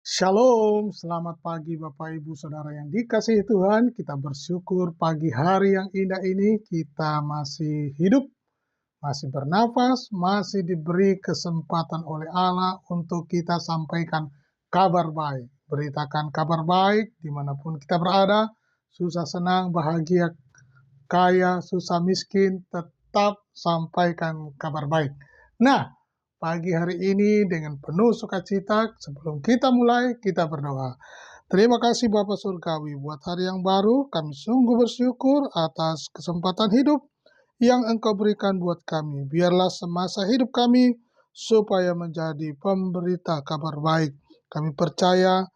Shalom, selamat pagi Bapak Ibu Saudara yang dikasihi Tuhan. Kita bersyukur pagi hari yang indah ini kita masih hidup, masih bernafas, masih diberi kesempatan oleh Allah untuk kita sampaikan kabar baik. Beritakan kabar baik dimanapun kita berada, susah senang, bahagia, kaya, susah miskin, tetap sampaikan kabar baik. Nah, pagi hari ini dengan penuh sukacita, sebelum kita mulai, kita berdoa. Terima kasih Bapa Surgawi buat hari yang baru, kami sungguh bersyukur atas kesempatan hidup yang Engkau berikan buat kami. Biarlah semasa hidup kami supaya menjadi pemberita kabar baik. Kami percaya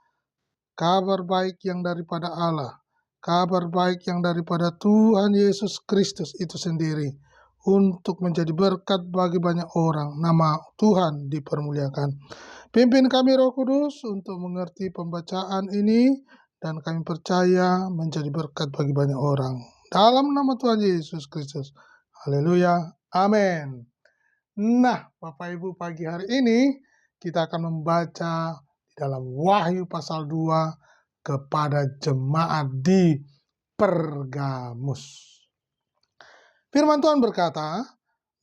kabar baik yang daripada Allah, kabar baik yang daripada Tuhan Yesus Kristus itu sendiri, untuk menjadi berkat bagi banyak orang. Nama Tuhan dipermuliakan. Pimpin kami Roh Kudus untuk mengerti pembacaan ini, dan kami percaya menjadi berkat bagi banyak orang. Dalam nama Tuhan Yesus Kristus. Haleluya. Amin. Nah, Bapak Ibu, pagi hari ini kita akan membaca di dalam Wahyu pasal 2 kepada jemaat di Pergamus. Firman Tuhan berkata,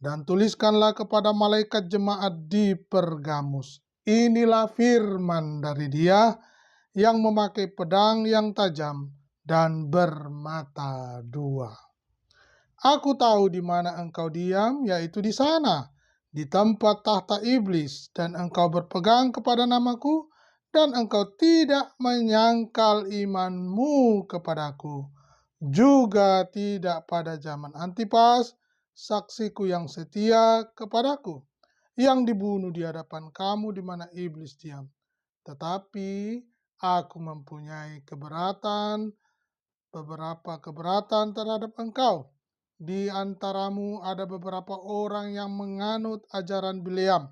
"Dan tuliskanlah kepada malaikat jemaat di Pergamus. Inilah firman dari Dia yang memakai pedang yang tajam dan bermata dua. Aku tahu di mana engkau diam, yaitu di sana, di tempat tahta iblis, dan engkau berpegang kepada namaku, dan engkau tidak menyangkal imanmu kepadaku, juga tidak pada zaman Antipas, saksiku yang setia kepadaku, yang dibunuh di hadapan kamu di mana iblis diam. Tetapi aku mempunyai beberapa keberatan terhadap engkau. Di antaramu ada beberapa orang yang menganut ajaran Bileam,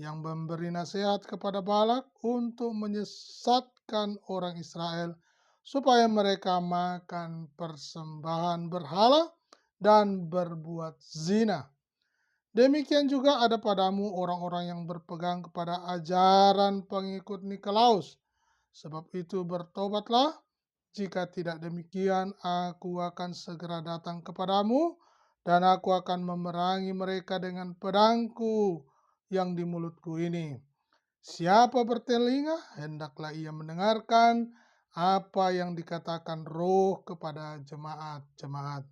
yang memberi nasihat kepada Balak untuk menyesatkan orang Israel, supaya mereka makan persembahan berhala dan berbuat zina. Demikian juga ada padamu orang-orang yang berpegang kepada ajaran pengikut Nikolaus. Sebab itu bertobatlah, jika tidak demikian aku akan segera datang kepadamu, dan aku akan memerangi mereka dengan pedangku yang di mulutku ini. Siapa bertelinga, hendaklah ia mendengarkan apa yang dikatakan Roh kepada jemaat-jemaat.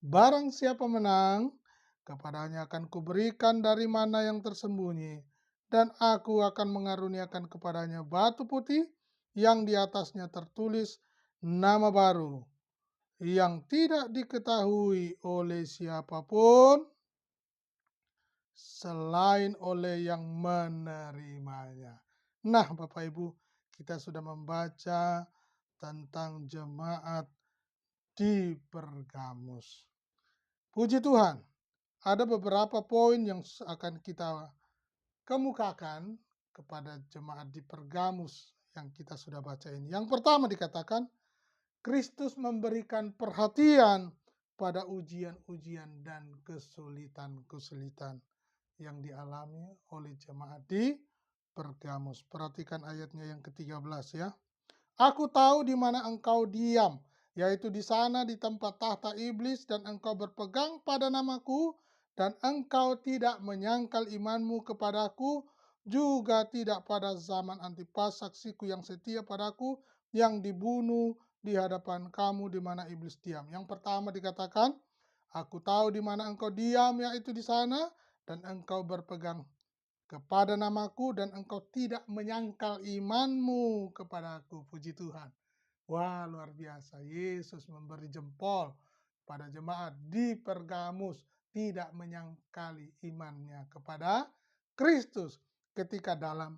Barang siapa menang, kepadanya akan kuberikan dari mana yang tersembunyi, dan aku akan mengaruniakan kepadanya batu putih yang di atasnya tertulis nama baru, yang tidak diketahui oleh siapapun selain oleh yang menerimanya. Nah, Bapak Ibu, kita sudah membaca tentang jemaat di Pergamus. Puji Tuhan, ada beberapa poin yang akan kita kemukakan kepada jemaat di Pergamus yang kita sudah baca ini. Yang pertama dikatakan, Kristus memberikan perhatian pada ujian-ujian dan kesulitan-kesulitan yang dialami oleh jemaat di Pergamus. Perhatikan ayatnya yang ke-13 ya. Aku tahu di mana engkau diam, yaitu di sana di tempat tahta iblis, dan engkau berpegang pada namaku, dan engkau tidak menyangkal imanmu kepadaku, juga tidak pada zaman Antipas saksiku yang setia padaku, yang dibunuh di hadapan kamu di mana iblis diam. Yang pertama dikatakan, aku tahu di mana engkau diam, yaitu di sana, dan engkau berpegang kepada namaku, dan engkau tidak menyangkal imanmu kepadaku. Puji Tuhan. Wah, luar biasa. Yesus memberi jempol pada jemaat di Pergamus, tidak menyangkali imannya kepada Kristus ketika dalam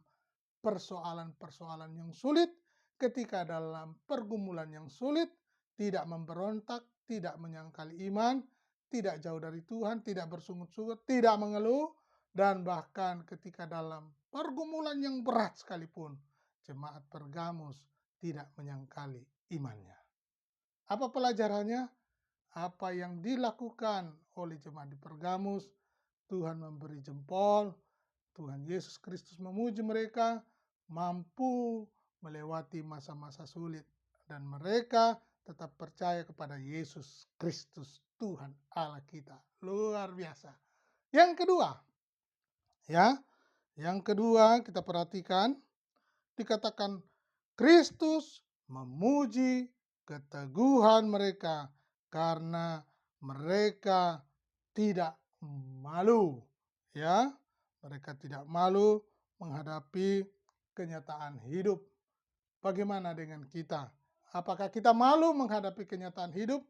persoalan-persoalan yang sulit, ketika dalam pergumulan yang sulit, tidak memberontak, tidak menyangkali iman, tidak jauh dari Tuhan, tidak bersungut-sungut, tidak mengeluh, dan bahkan ketika dalam pergumulan yang berat sekalipun, jemaat Pergamus tidak menyangkali imannya. Apa pelajarannya? Apa yang dilakukan oleh jemaat di Pergamus? Tuhan memberi jempol, Tuhan Yesus Kristus memuji mereka, mampu melewati masa-masa sulit dan mereka tetap percaya kepada Yesus Kristus Tuhan Allah kita. Luar biasa. Yang kedua, ya, yang kedua kita perhatikan dikatakan Kristus memuji keteguhan mereka karena mereka tidak malu, ya. Mereka tidak malu menghadapi kenyataan hidup. Bagaimana dengan kita? Apakah kita malu menghadapi kenyataan hidup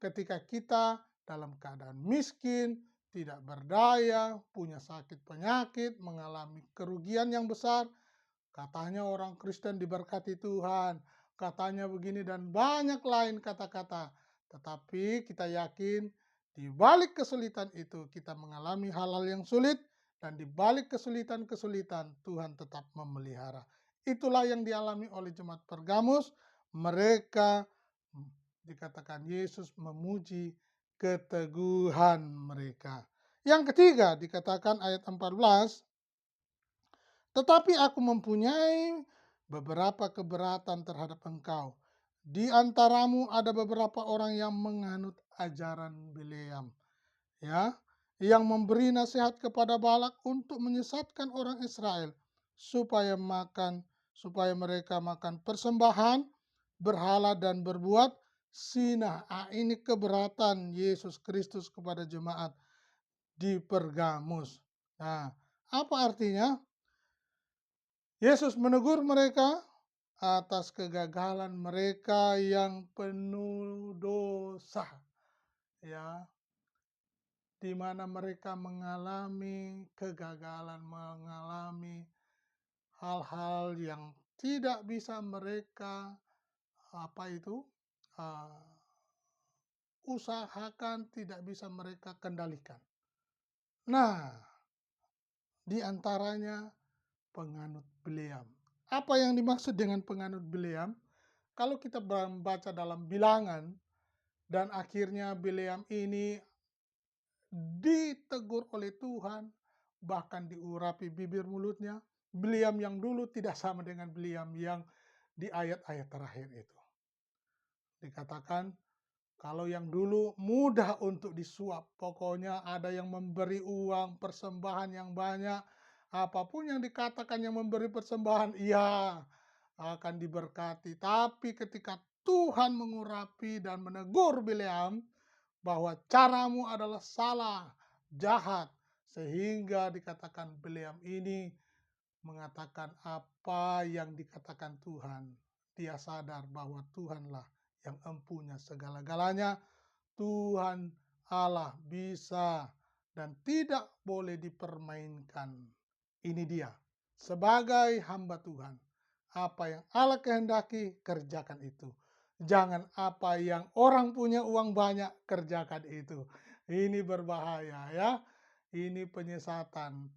ketika kita dalam keadaan miskin, tidak berdaya, punya sakit penyakit, mengalami kerugian yang besar? Katanya orang Kristen diberkati Tuhan, katanya begini dan banyak lain kata-kata. Tetapi kita yakin di balik kesulitan itu kita mengalami hal-hal yang sulit dan di balik kesulitan-kesulitan Tuhan tetap memelihara. Itulah yang dialami oleh jemaat Pergamus. Mereka dikatakan Yesus memuji keteguhan mereka. Yang ketiga dikatakan ayat 14, tetapi aku mempunyai beberapa keberatan terhadap engkau. Di antaramu ada beberapa orang yang menganut ajaran Bileam, ya, yang memberi nasihat kepada Balak untuk menyesatkan orang Israel supaya mereka makan persembahan berhala dan berbuat zina. Ini keberatan Yesus Kristus kepada jemaat di Pergamus. Nah, apa artinya? Yesus menegur mereka atas kegagalan mereka yang penuh dosa, ya, di mana mereka mengalami kegagalan, mengalami hal-hal yang tidak bisa mereka usahakan, tidak bisa mereka kendalikan. Nah, di antaranya penganut Bileam. Apa yang dimaksud dengan penganut Bileam? Kalau kita membaca dalam Bilangan dan akhirnya Bileam ini ditegur oleh Tuhan, bahkan diurapi bibir mulutnya. Bileam yang dulu tidak sama dengan Bileam yang di ayat-ayat terakhir itu. Dikatakan kalau yang dulu mudah untuk disuap, pokoknya ada yang memberi uang, persembahan yang banyak, apapun yang dikatakan yang memberi persembahan, iya akan diberkati. Tapi ketika Tuhan mengurapi dan menegur Bileam bahwa caramu adalah salah, jahat, sehingga dikatakan Bileam ini mengatakan apa yang dikatakan Tuhan. Dia sadar bahwa Tuhanlah yang empunya segala-galanya. Tuhan Allah bisa dan tidak boleh dipermainkan. Ini dia, sebagai hamba Tuhan, apa yang Allah kehendaki, kerjakan itu. Jangan apa yang orang punya uang banyak, kerjakan itu. Ini berbahaya, ya. Ini penyesatan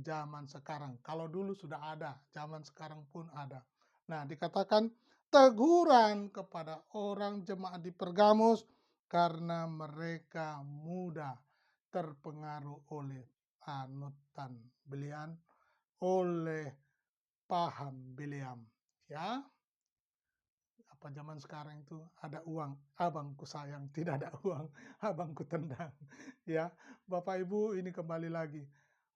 zaman sekarang. Kalau dulu sudah ada, zaman sekarang pun ada. Nah, dikatakan teguran kepada orang jemaat di Pergamus karena mereka mudah terpengaruh oleh anutan Bileam, oleh paham Bileam, ya. Apa zaman sekarang itu ada uang, abangku sayang, tidak ada uang, abangku tendang. Ya, Bapak Ibu, ini kembali lagi.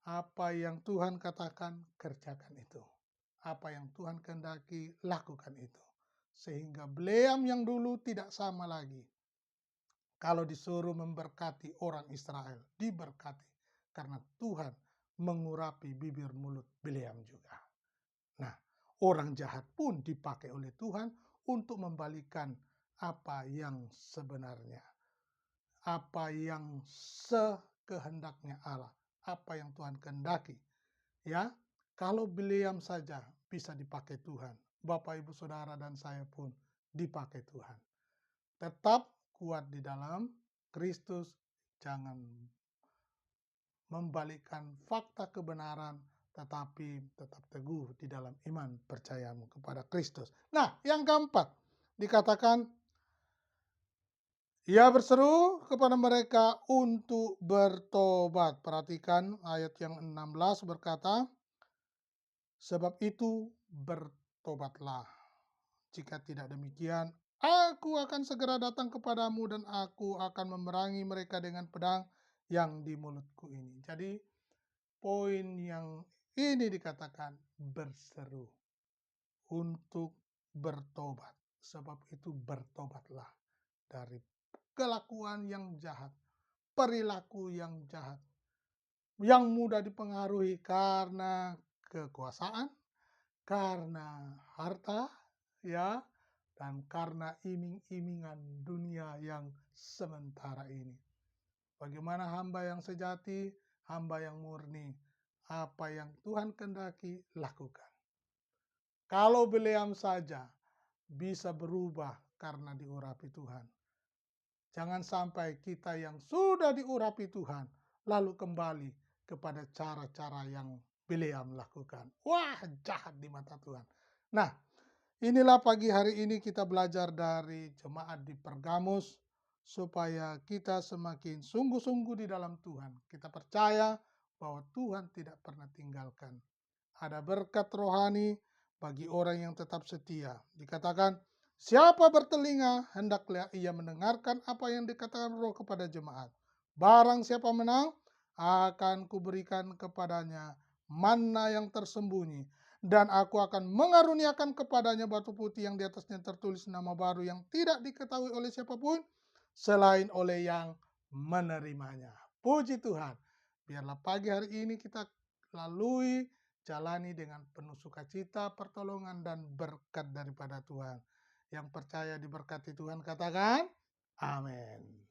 Apa yang Tuhan katakan, kerjakan itu. Apa yang Tuhan kehendaki, lakukan itu. Sehingga Bileam yang dulu tidak sama lagi. Kalau disuruh memberkati orang Israel, diberkati. Karena Tuhan mengurapi bibir mulut Bileam juga. Nah, orang jahat pun dipakai oleh Tuhan untuk membalikan apa yang sebenarnya. Apa yang sekehendaknya Allah. Apa yang Tuhan kehendaki. Ya, kalau Bileam saja bisa dipakai Tuhan. Bapak, Ibu, Saudara, dan saya pun dipakai Tuhan. Tetap kuat di dalam Kristus. Jangan membalikkan fakta kebenaran, tetapi tetap teguh di dalam iman percayamu kepada Kristus. Nah, yang keempat, dikatakan, ia berseru kepada mereka untuk bertobat. Perhatikan ayat yang 16 berkata, Sebab itu bertobatlah. Jika tidak demikian, aku akan segera datang kepadamu dan aku akan memerangi mereka dengan pedang yang di mulutku ini. Jadi poin yang ini dikatakan berseru untuk bertobat. Sebab itu bertobatlah dari kelakuan yang jahat, perilaku yang jahat, yang mudah dipengaruhi karena kekuasaan, karena harta, ya, dan karena iming-imingan dunia yang sementara ini. Bagaimana hamba yang sejati, hamba yang murni, apa yang Tuhan kehendaki, lakukan. Kalau Bileam saja bisa berubah karena diurapi Tuhan, jangan sampai kita yang sudah diurapi Tuhan lalu kembali kepada cara-cara yang Bileam lakukan. Wah, jahat di mata Tuhan. Nah, inilah pagi hari ini kita belajar dari jemaat di Pergamus supaya kita semakin sungguh-sungguh di dalam Tuhan. Kita percaya bahwa Tuhan tidak pernah tinggalkan. Ada berkat rohani bagi orang yang tetap setia. Dikatakan, siapa bertelinga, hendaklah ia mendengarkan apa yang dikatakan Roh kepada jemaat. Barang siapa menang, akan kuberikan kepadanya manna yang tersembunyi. Dan aku akan mengaruniakan kepadanya batu putih yang di atasnya tertulis nama baru yang tidak diketahui oleh siapapun, selain oleh yang menerimanya. Puji Tuhan. Biarlah pagi hari ini kita lalui, jalani dengan penuh sukacita, pertolongan, dan berkat daripada Tuhan. Yang percaya diberkati Tuhan katakan, amin.